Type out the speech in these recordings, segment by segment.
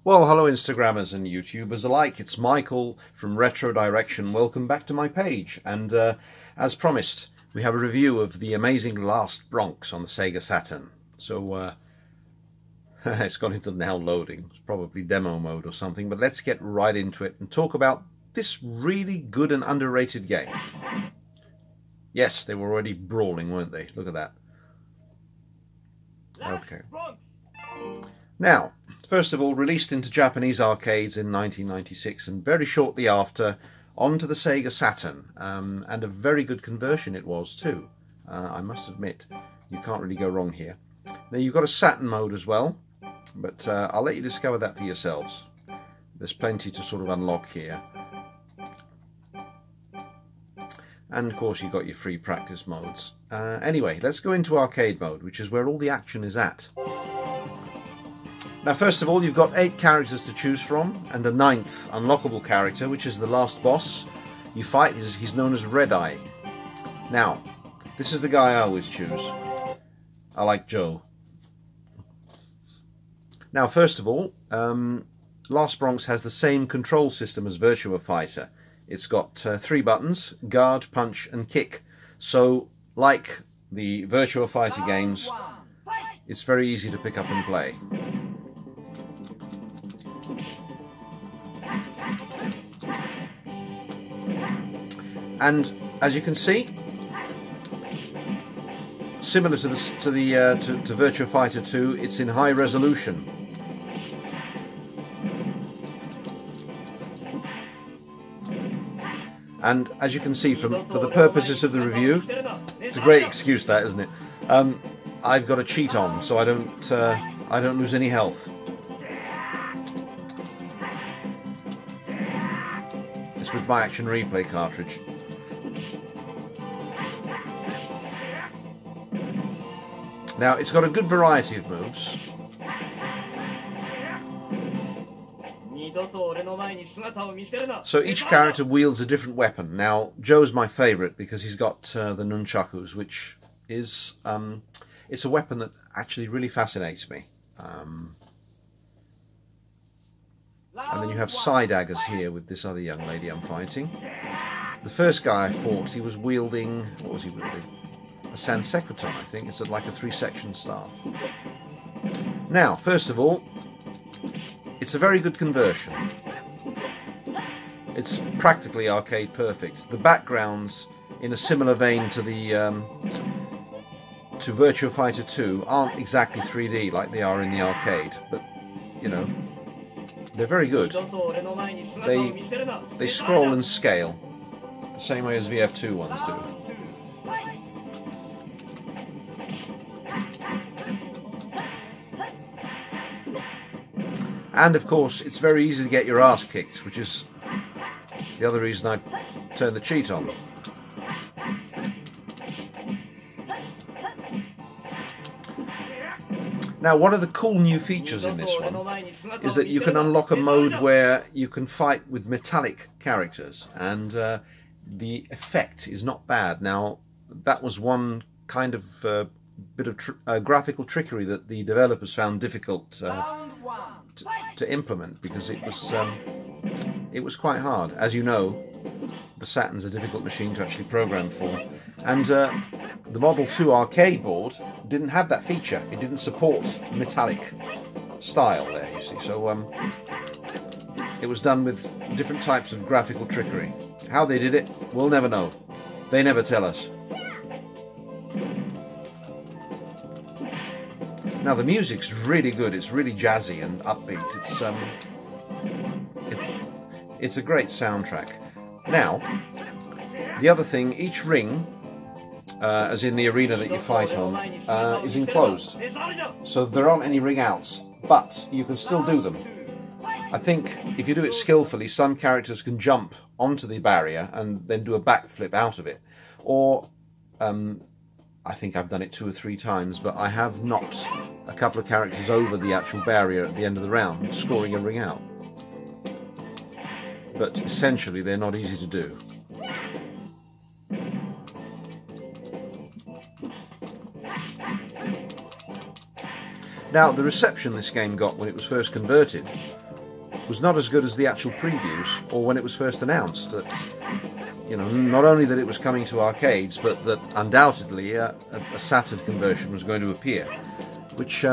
Well, hello Instagrammers and YouTubers alike, it's Michael from Retro Direction. Welcome back to my page, and as promised, we have a review of the amazing Last Bronx on the Sega Saturn. So, it's gone into now loading, it's probably demo mode or something, but let's get right into it and talk about this really good and underrated game. Yes, they were already brawling, weren't they? Look at that. Okay. Now, first of all, released into Japanese arcades in 1996 and very shortly after onto the Sega Saturn, and a very good conversion it was too. I must admit, you can't really go wrong here. Now you've got a Saturn mode as well, but I'll let you discover that for yourselves. There's plenty to sort of unlock here. And of course you've got your free practice modes. Anyway, let's go into arcade mode, which is where all the action is at. Now first of all, you've got 8 characters to choose from, and a 9th unlockable character, which is the last boss you fight. He's known as Red Eye. Now, this is the guy I always choose. I like Joe. Now first of all, Last Bronx has the same control system as Virtua Fighter. It's got 3 buttons: guard, punch and kick. So, like the Virtua Fighter games, it's very easy to pick up and play. And as you can see, similar to Virtua Fighter 2, it's in high resolution. And as you can see, for the purposes of the review, it's a great excuse, that, isn't it? I've got a cheat on, so I don't lose any health. It's with my Action Replay cartridge. Now, it's got a good variety of moves. So each character wields a different weapon. Now, Joe's my favourite because he's got the nunchakus, which is it's a weapon that actually really fascinates me. And then you have side daggers here with this other young lady I'm fighting. The first guy I fought, he was wielding, what was he wielding? A Sansequeton, I think. It's like a 3-section staff. Now, first of all, it's a very good conversion. It's practically arcade perfect. The backgrounds, in a similar vein to the to Virtua Fighter 2, aren't exactly 3D like they are in the arcade, but you know, they're very good. They scroll and scale the same way as VF2 ones do. And of course, it's very easy to get your ass kicked, which is the other reason I've turned the cheat on. Now, one of the cool new features in this one is that you can unlock a mode where you can fight with metallic characters, and the effect is not bad. Now, that was one kind of bit of graphical trickery that the developers found difficult to implement, because it was quite hard. As you know, the Saturn's a difficult machine to actually program for, and the Model 2 arcade board didn't have that feature. It didn't support metallic style there, you see. So it was done with different types of graphical trickery. How they did it, we'll never know. They never tell us. Now the music's really good. It's really jazzy and upbeat. It's a great soundtrack. Now, the other thing, each ring, as in the arena that you fight on, is enclosed. So there aren't any ring outs, but you can still do them. I think if you do it skillfully, some characters can jump onto the barrier and then do a backflip out of it. Or I think I've done it 2 or 3 times, but I have knocked a couple of characters over the actual barrier at the end of the round, scoring a ring out. But essentially, they're not easy to do. Now, the reception this game got when it was first converted was not as good as the actual previews or when it was first announced. That, you know, not only that it was coming to arcades, but that undoubtedly a Saturn conversion was going to appear, which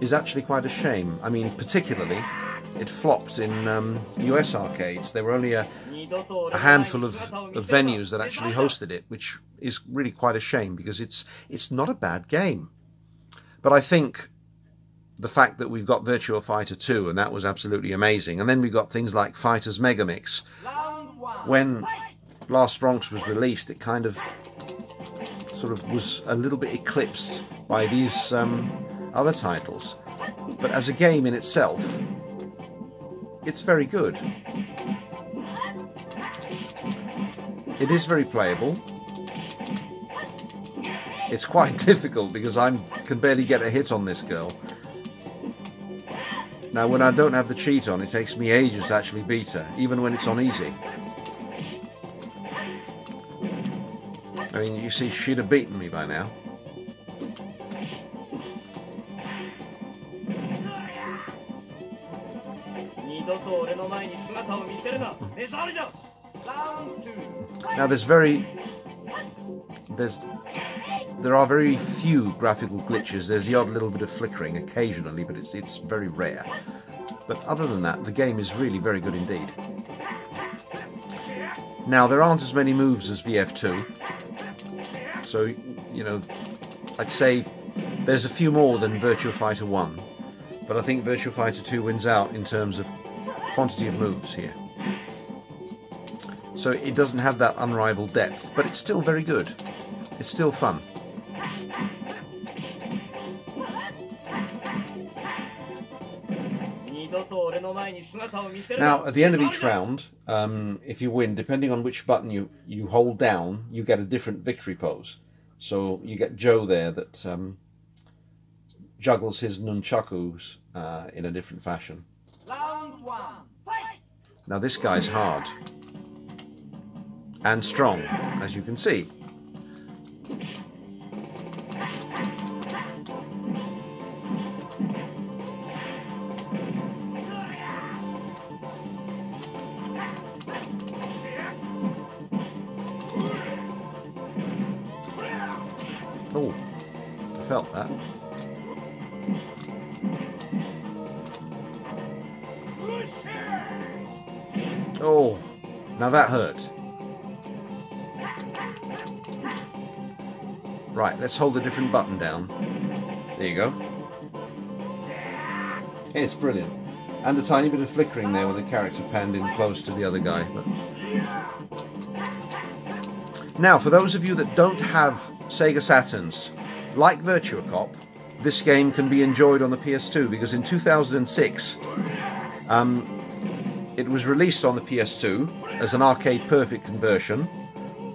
is actually quite a shame. I mean, particularly, it flopped in US arcades. There were only a handful of venues that actually hosted it, which is really quite a shame because it's not a bad game. But I think the fact that we've got Virtua Fighter 2, and that was absolutely amazing, and then we've got things like Fighters Megamix. When Last Bronx was released, it kind of sort of was a little bit eclipsed by these other titles. But as a game in itself, it's very good. It is very playable. It's quite difficult because I can barely get a hit on this girl. Now, when I don't have the cheat on, it takes me ages to actually beat her, even when it's on easy. I mean, you see, she'd have beaten me by now. Now, there are very few graphical glitches. There's the odd little bit of flickering occasionally, but it's very rare. But other than that, the game is really very good indeed. Now, there aren't as many moves as VF2, so, you know, I'd say there's a few more than Virtua Fighter 1, but I think Virtua Fighter 2 wins out in terms of quantity of moves here. So it doesn't have that unrivaled depth, but it's still very good. It's still fun. Now, at the end of each round, if you win, depending on which button you hold down, you get a different victory pose. So you get Joe there that juggles his nunchakus in a different fashion. Now this guy's hard and strong, as you can see. Oh, I felt that. Oh, now that hurt. Right, let's hold a different button down. There you go. It's brilliant. And a tiny bit of flickering there with the character panned in close to the other guy. But... Now, for those of you that don't have Sega Saturns, like Virtua Cop, this game can be enjoyed on the PS2 because in 2006 it was released on the PS2 as an arcade perfect conversion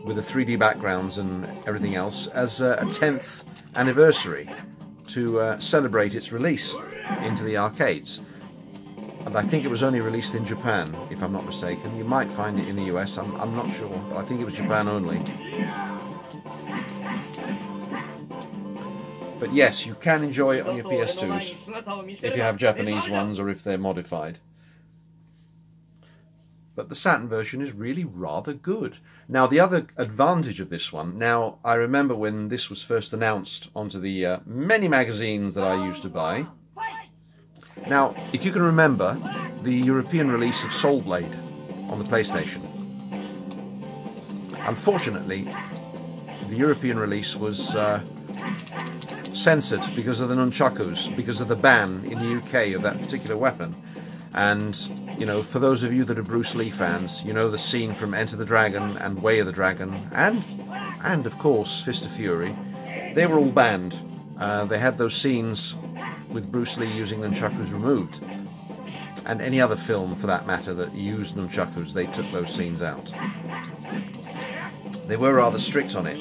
with the 3D backgrounds and everything else as a 10th anniversary to celebrate its release into the arcades. And I think it was only released in Japan, if I'm not mistaken. You might find it in the US, I'm not sure, but I think it was Japan only. But yes, you can enjoy it on your PS2s if you have Japanese ones or if they're modified. But the Saturn version is really rather good. Now, the other advantage of this one, now I remember when this was first announced onto the many magazines that I used to buy. Now, if you can remember the European release of Soul Blade on the PlayStation. Unfortunately, the European release was censored because of the nunchakus, because of the ban in the UK of that particular weapon. And, you know, for those of you that are Bruce Lee fans, you know the scene from Enter the Dragon and Way of the Dragon, and of course Fist of Fury. They were all banned. They had those scenes with Bruce Lee using nunchakus removed. And any other film, for that matter, that used nunchakus, they took those scenes out. They were rather strict on it.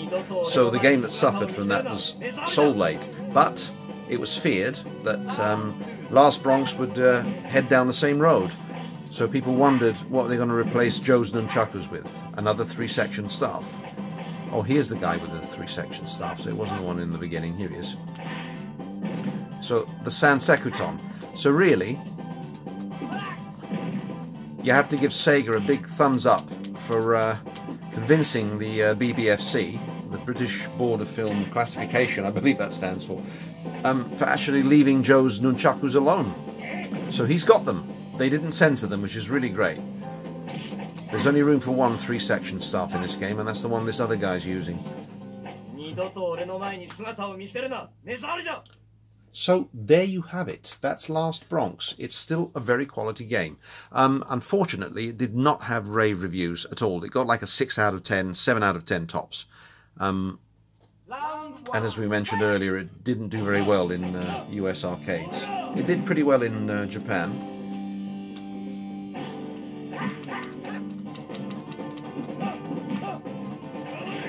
So the game that suffered from that was Soul Blade. But it was feared that Last Bronx would head down the same road. So people wondered what they're going to replace Joe's nunchakus with. Another 3-section staff. Oh, here's the guy with the 3-section staff, so it wasn't the one in the beginning. Here he is. So the Sansekuton. So really, you have to give Sega a big thumbs up for convincing the BBFC, the British Board of Film Classification, I believe that stands for actually leaving Joe's nunchakus alone. So he's got them. They didn't censor them, which is really great. There's only room for one 3-section staff in this game, and that's the one this other guy's using. So there you have it. That's Last Bronx. It's still a very quality game. Unfortunately, it did not have rave reviews at all. It got like a 6 out of 10, 7 out of 10 tops. And as we mentioned earlier, it didn't do very well in US arcades. It did pretty well in Japan.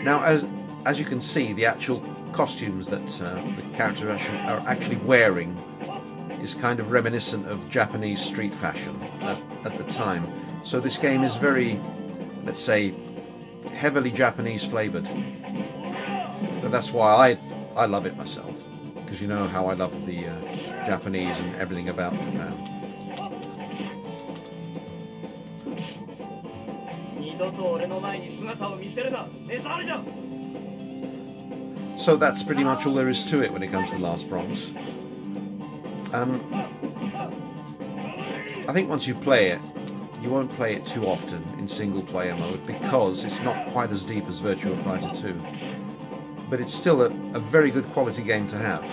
Now, as you can see, the actual costumes that the characters are actually wearing is kind of reminiscent of Japanese street fashion at the time. So this game is very, let's say, heavily Japanese flavored. But that's why I love it myself, because you know how I love the Japanese and everything about Japan. So that's pretty much all there is to it when it comes to Last Bronx. I think once you play it, you won't play it too often in single player mode because it's not quite as deep as Virtua Fighter 2. But it's still a very good quality game to have.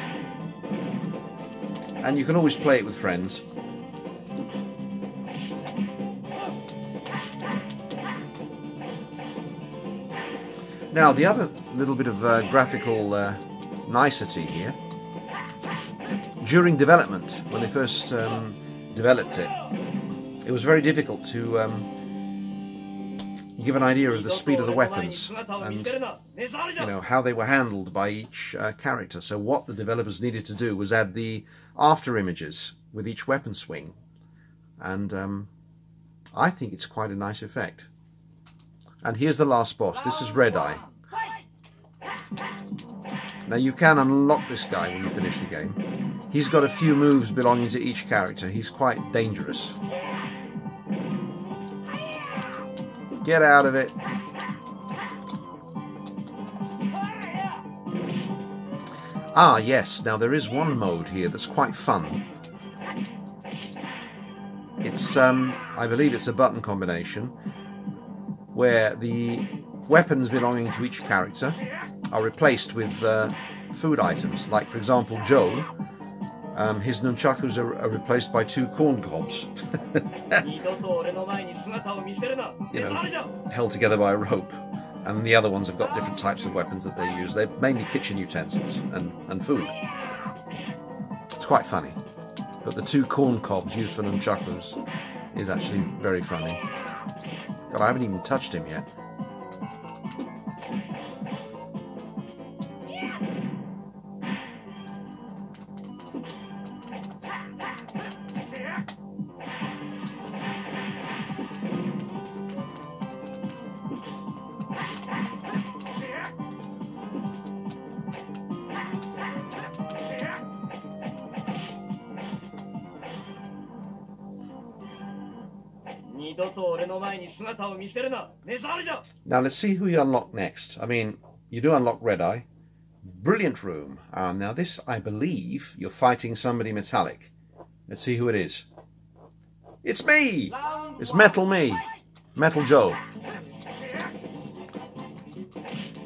And you can always play it with friends. Now, the other little bit of graphical nicety here, during development, when they first developed it, it was very difficult to give an idea of the speed of the weapons and you know how they were handled by each character. So what the developers needed to do was add the after images with each weapon swing, and I think it's quite a nice effect. And here's the last boss. This is Red Eye. Now you can unlock this guy when you finish the game. He's got a few moves belonging to each character. He's quite dangerous. Get out of it. Ah, yes. Now there is one mode here that's quite fun. It's, I believe it's a button combination where the weapons belonging to each character are replaced with food items. Like, for example, Joe, his nunchakus are replaced by 2 corn cobs. You know, held together by a rope. And the other ones have got different types of weapons that they use. They're mainly kitchen utensils and food. It's quite funny. But the 2 corn cobs used for nunchakus is actually very funny. God, I haven't even touched him yet. Now let's see who you unlock next. I mean, you do unlock Red Eye. Brilliant room. Now this, I believe, you're fighting somebody metallic. Let's see who it is. It's me! It's Metal Me. Metal Joe.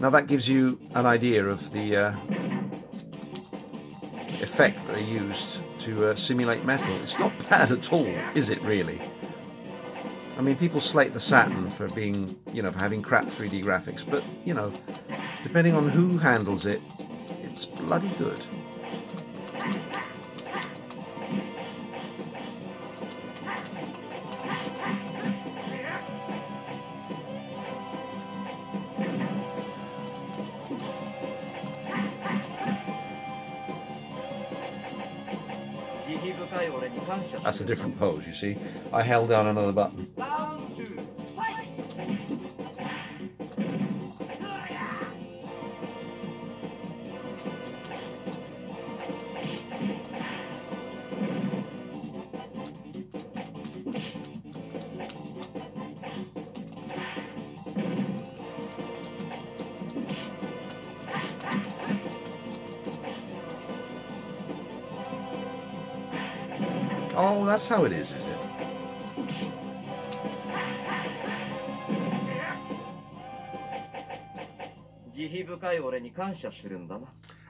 Now that gives you an idea of the effect that they used to simulate metal. It's not bad at all, is it really? I mean, people slate the Saturn for being, you know, for having crap 3D graphics, but, you know, depending on who handles it, it's bloody good. That's a different pose, you see. I held down another button. Oh, that's how it is it?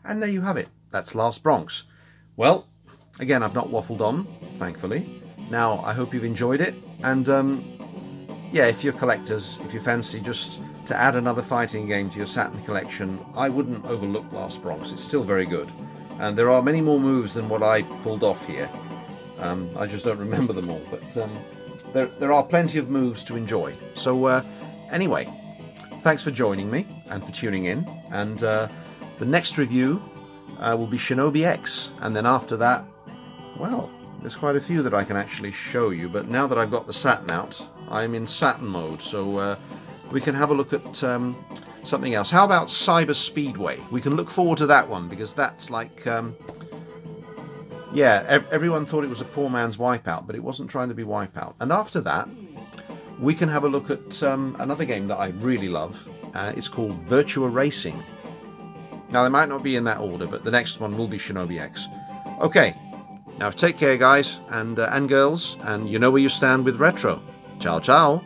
And there you have it. That's Last Bronx. Well, again, I've not waffled on, thankfully. Now, I hope you've enjoyed it. And, yeah, if you're collectors, if you fancy just to add another fighting game to your Saturn collection, I wouldn't overlook Last Bronx. It's still very good. And there are many more moves than what I pulled off here. I just don't remember them all. But there are plenty of moves to enjoy. So, anyway, thanks for joining me and for tuning in. And the next review will be Shinobi X. And then after that, well, there's quite a few that I can actually show you. But now that I've got the Saturn out, I'm in Saturn mode. So we can have a look at something else. How about Cyber Speedway? We can look forward to that one because that's like... yeah, everyone thought it was a poor man's Wipeout, but it wasn't trying to be Wipeout. And after that, we can have a look at another game that I really love. It's called Virtua Racing. Now, they might not be in that order, but the next one will be Shinobi X. Okay, now take care, guys and girls, and you know where you stand with retro. Ciao, ciao.